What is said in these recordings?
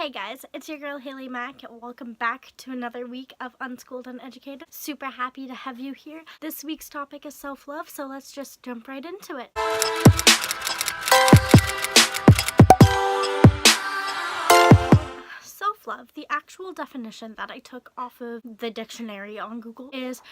Hey guys, it's your girl Hailey Mack. Welcome back to another week of Unschooled and Educated. Super happy to have you here. This week's topic is self-love, so let's just jump right into it. Self-love, the actual definition that I took off of the dictionary on Google, is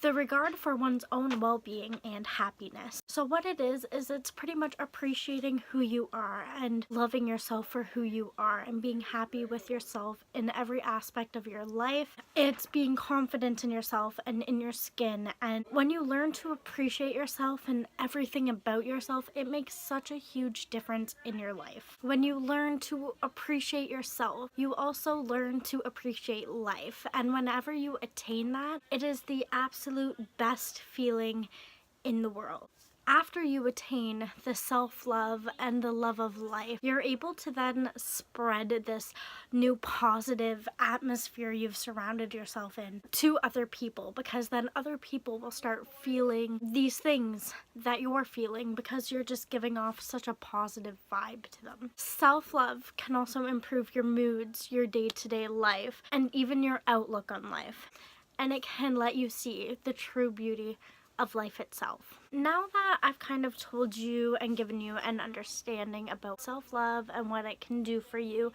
the regard for one's own well-being and happiness. So what it is it's pretty much appreciating who you are and loving yourself for who you are and being happy with yourself in every aspect of your life. It's being confident in yourself and in your skin, and when you learn to appreciate yourself and everything about yourself, it makes such a huge difference in your life. When you learn to appreciate yourself, you also learn to appreciate life, and whenever you attain that, it is the absolute best feeling in the world. After you attain the self-love and the love of life, you're able to then spread this new positive atmosphere you've surrounded yourself in to other people, because then other people will start feeling these things that you're feeling because you're just giving off such a positive vibe to them. Self-love can also improve your moods, your day-to-day life, and even your outlook on life. And it can let you see the true beauty of life itself. Now that I've kind of told you and given you an understanding about self-love and what it can do for you,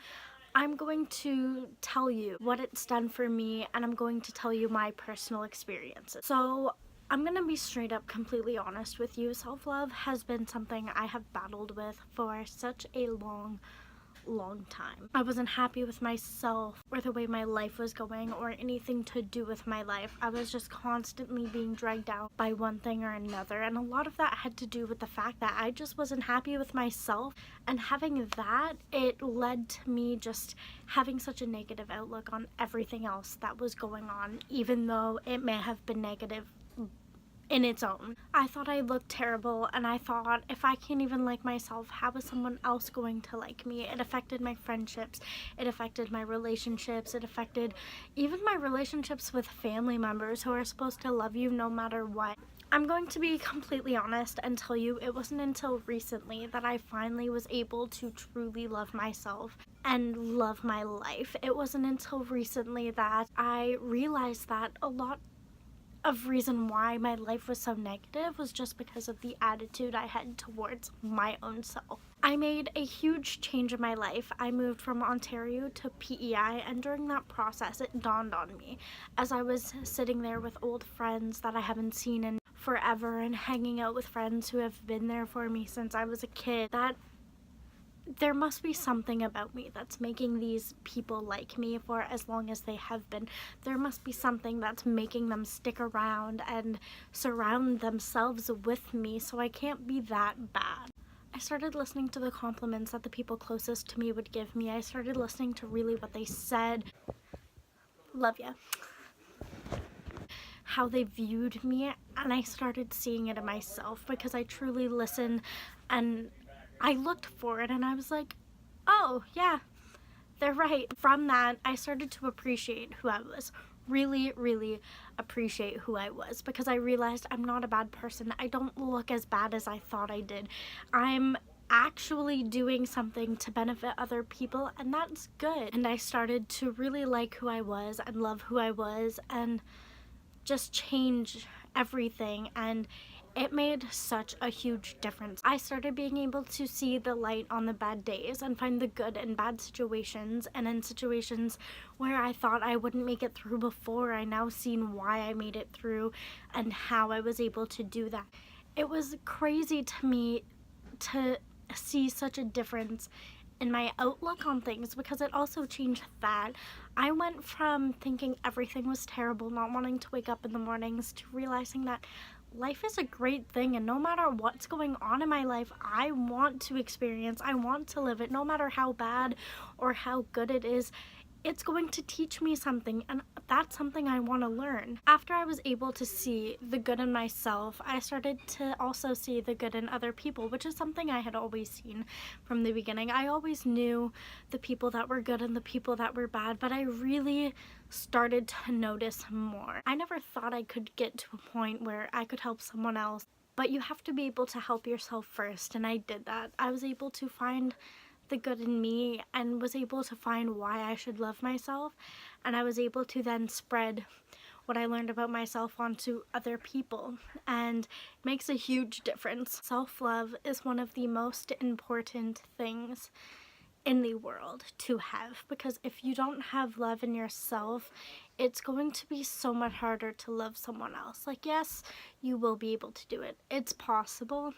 I'm going to tell you what it's done for me, and I'm going to tell you my personal experiences. So I'm gonna be straight up completely honest with you. Self-love has been something I have battled with for such a long time. I wasn't happy with myself or the way my life was going or anything to do with my life. I was just constantly being dragged down by one thing or another, and a lot of that had to do with the fact that I just wasn't happy with myself, and having that, it led to me just having such a negative outlook on everything else that was going on, even though it may have been negative in its own. I thought I looked terrible, and I thought, if I can't even like myself, how is someone else going to like me? It affected my friendships, it affected my relationships, it affected even my relationships with family members who are supposed to love you no matter what. I'm going to be completely honest and tell you it wasn't until recently that I finally was able to truly love myself and love my life. It wasn't until recently that I realized that a lot of reason why my life was so negative was just because of the attitude I had towards my own self. I made a huge change in my life. I moved from Ontario to PEI, and during that process it dawned on me as I was sitting there with old friends that I haven't seen in forever and hanging out with friends who have been there for me since I was a kid, that there must be something about me that's making these people like me for as long as they have been. There must be something that's making them stick around and surround themselves with me, so I can't be that bad. I started listening to the compliments that the people closest to me would give me. I started listening to really what they said. Love ya. How they viewed me, and I started seeing it in myself because I truly listened and I looked for it, and I was like, oh yeah, they're right. From that, I started to appreciate who I was. Really appreciate who I was, because I realized I'm not a bad person. I don't look as bad as I thought I did. I'm actually doing something to benefit other people, and that's good. And I started to really like who I was and love who I was and just change everything, and it made such a huge difference. I started being able to see the light on the bad days and find the good in bad situations, and in situations where I thought I wouldn't make it through before, I now seen why I made it through and how I was able to do that. It was crazy to me to see such a difference in my outlook on things, because it also changed that. I went from thinking everything was terrible, not wanting to wake up in the mornings, to realizing that life is a great thing, and no matter what's going on in my life, I want to experience, I want to live it, no matter how bad or how good it is. It's going to teach me something, and that's something I want to learn. After I was able to see the good in myself, I started to also see the good in other people, which is something I had always seen from the beginning. I always knew the people that were good and the people that were bad, but I really started to notice more. I never thought I could get to a point where I could help someone else, but you have to be able to help yourself first, and I did that. I was able to find the good in me and was able to find why I should love myself, and I was able to then spread what I learned about myself onto other people, and it makes a huge difference. Self-love is one of the most important things in the world to have, because if you don't have love in yourself, it's going to be so much harder to love someone else. Like, yes, you will be able to do it. It's possible,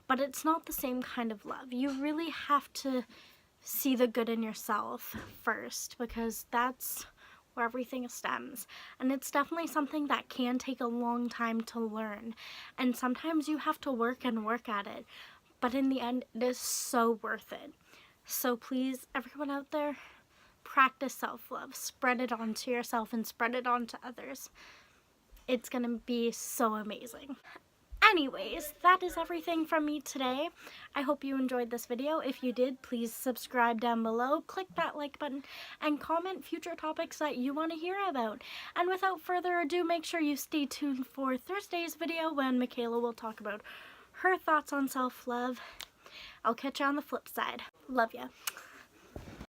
but it's not the same kind of love. You really have to see the good in yourself first, because that's where everything stems. And it's definitely something that can take a long time to learn. And sometimes you have to work and work at it. But in the end, it is so worth it. So please, everyone out there, practice self-love. Spread it onto yourself and spread it onto others. It's gonna be so amazing. Anyways, that is everything from me today. I hope you enjoyed this video. If you did, please subscribe down below, click that like button, and comment future topics that you want to hear about. And without further ado, make sure you stay tuned for Thursday's video when Michaela will talk about her thoughts on self-love. I'll catch you on the flip side. Love ya.